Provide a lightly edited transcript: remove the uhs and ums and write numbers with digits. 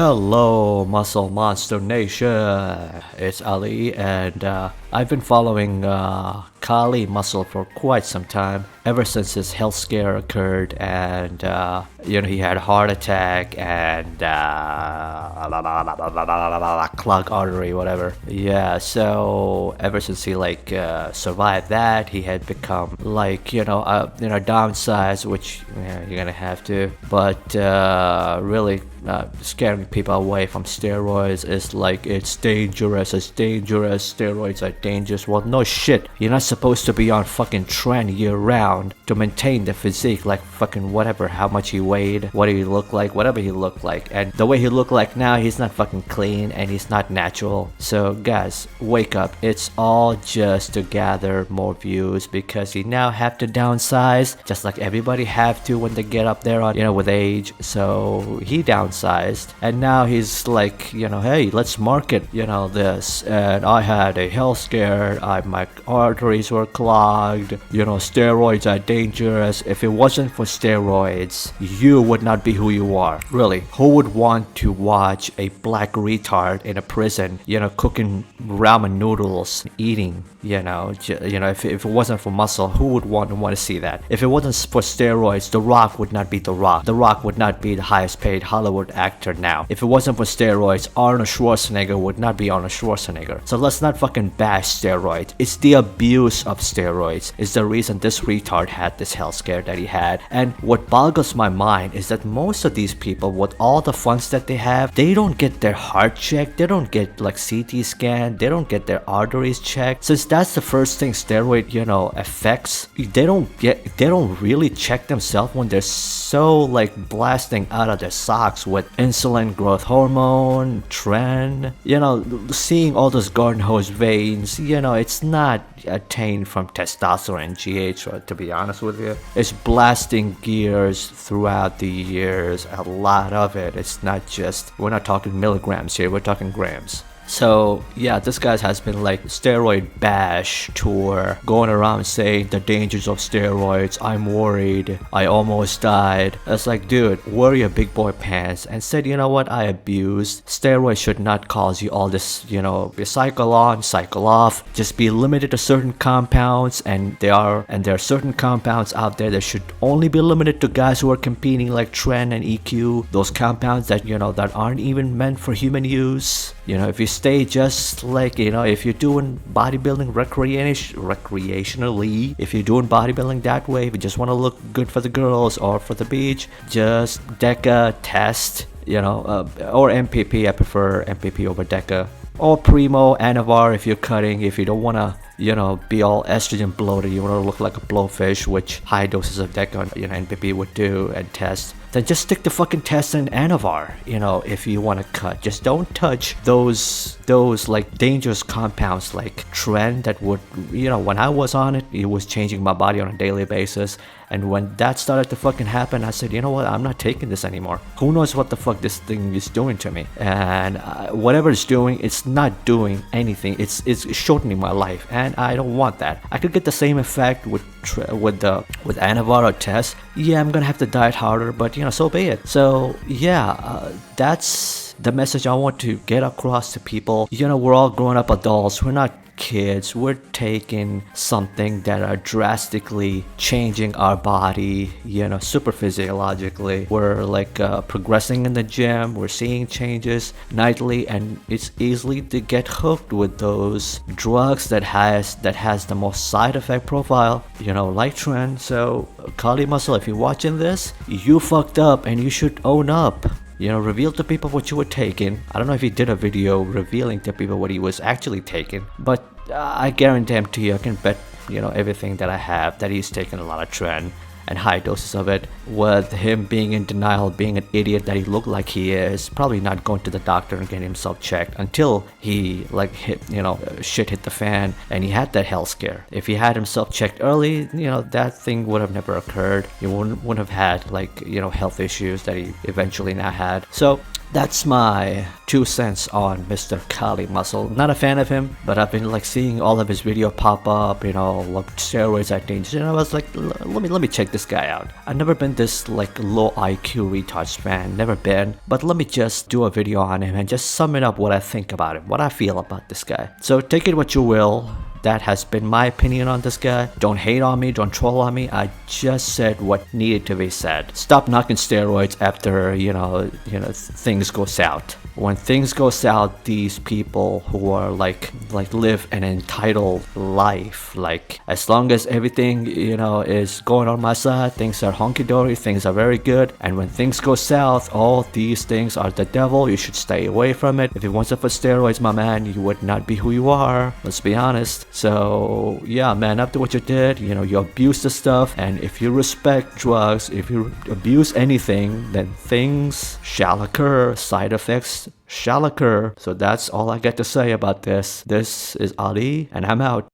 Hello, Muscle Monster Nation. It's Ali, and I've been following Kali Muscle for quite some time, ever since his health scare occurred, and he had a heart attack and clogged artery, whatever. Yeah, so ever since he survived that, he had become downsized, which you're gonna have to, but really. Scaring people away from steroids is like it's dangerous, steroids are dangerous. Well, no shit, you're not supposed to be on fucking trend year round to maintain the physique like fucking whatever, how much he weighed, what he looked like, whatever he looked like. And the way he looked like now, he's not fucking clean and he's not natural. So guys, wake up. It's all just to gather more views because you now have to downsize just like everybody have to when they get up there on with age. So he downsized, and now he's like, hey, let's market this. And I had a health scare, my arteries were clogged, steroids are dangerous. If it wasn't for steroids, you would not be who you are. Really, who would want to watch a black retard in a prison cooking ramen noodles, eating, if it wasn't for muscle, who would want to see that? If it wasn't for steroids, The Rock would not be The Rock. The Rock would not be the highest paid Hollywood actor now. If it wasn't for steroids, Arnold Schwarzenegger would not be Arnold Schwarzenegger. So let's not fucking bash steroids. It's the abuse of steroids is the reason this retard had this health scare that he had. And what boggles my mind is that most of these people, with all the funds that they have, they don't get their heart checked, they don't get like CT scan, they don't get their arteries checked. Since that's the first thing steroid affects, they don't really check themselves when they're so like blasting out of their socks with insulin growth hormone, tren, seeing all those garden hose veins, it's not attained from testosterone and GH, to be honest with you. It's blasting gears throughout the years, a lot of it. It's not just, we're not talking milligrams here, we're talking grams. So yeah, this guy has been like steroid bash tour, going around saying the dangers of steroids. I'm worried, I almost died. It's like, dude, wear your big boy pants and said, you know what, I abused. Steroids should not cause you all this, be cycle on, cycle off. Just be limited to certain compounds, and there are certain compounds out there that should only be limited to guys who are competing, like Tren and EQ. Those compounds that that aren't even meant for human use. If you stay just like, if you're doing bodybuilding recreationally, if you're doing bodybuilding that way, if you just want to look good for the girls or for the beach, just DECA test, or MPP. I prefer MPP over DECA. Or Primo, Anavar if you're cutting, if you don't want to, be all estrogen bloated, you want to look like a blowfish, which high doses of DECA, NPP would do, and test. Then just stick to fucking test and Anavar, if you want to cut. Just don't touch those like dangerous compounds like Tren that would, when I was on it, it was changing my body on a daily basis. And when that started to fucking happen, I said, you know what, I'm not taking this anymore. Who knows what the fuck this thing is doing to me? And whatever it's doing, it's not doing anything. It's shortening my life, and I don't want that. I could get the same effect with Anavar or Test. Yeah, I'm gonna have to diet harder, but so be it. So yeah, that's the message I want to get across to people. We're all grown up adults. We're not kids. We're taking something that are drastically changing our body, super physiologically. We're like progressing in the gym. We're seeing changes nightly, and it's easily to get hooked with those drugs that has the most side effect profile, like Tren. So Kali Muscle, if you're watching this, you fucked up and you should own up. Reveal to people what you were taking. I don't know if he did a video revealing to people what he was actually taking, but I guarantee you, I can bet, everything that I have, that he's taken a lot of Tren and high doses of it, with him being in denial, being an idiot that he looked like he is, probably not going to the doctor and getting himself checked until he shit hit the fan and he had that health scare. If he had himself checked early, that thing would have never occurred. He wouldn't have had health issues that he eventually now had. So That's my 2 cents on Mr. Kali Muscle. Not a fan of him, but I've been like seeing all of his video pop up, like steroids I think, and I was like, let me check this guy out. I've never been this like low IQ retards fan, never been, but let me just do a video on him and just sum it up what I think about him, what I feel about this guy. So take it what you will. That has been my opinion on this guy. Don't hate on me, don't troll on me. I just said what needed to be said. Stop knocking steroids after, things go south. When things go south, these people who are like live an entitled life. Like as long as everything, is going on my side, things are honky-dory, things are very good. And when things go south, all these things are the devil. You should stay away from it. If it wasn't for steroids, my man, you would not be who you are. Let's be honest. So yeah, man, after what you did, you abused the stuff, and if you respect drugs, if you abuse anything, then things shall occur, side effects shall occur. So that's all I get to say about this. This is Ali, and I'm out.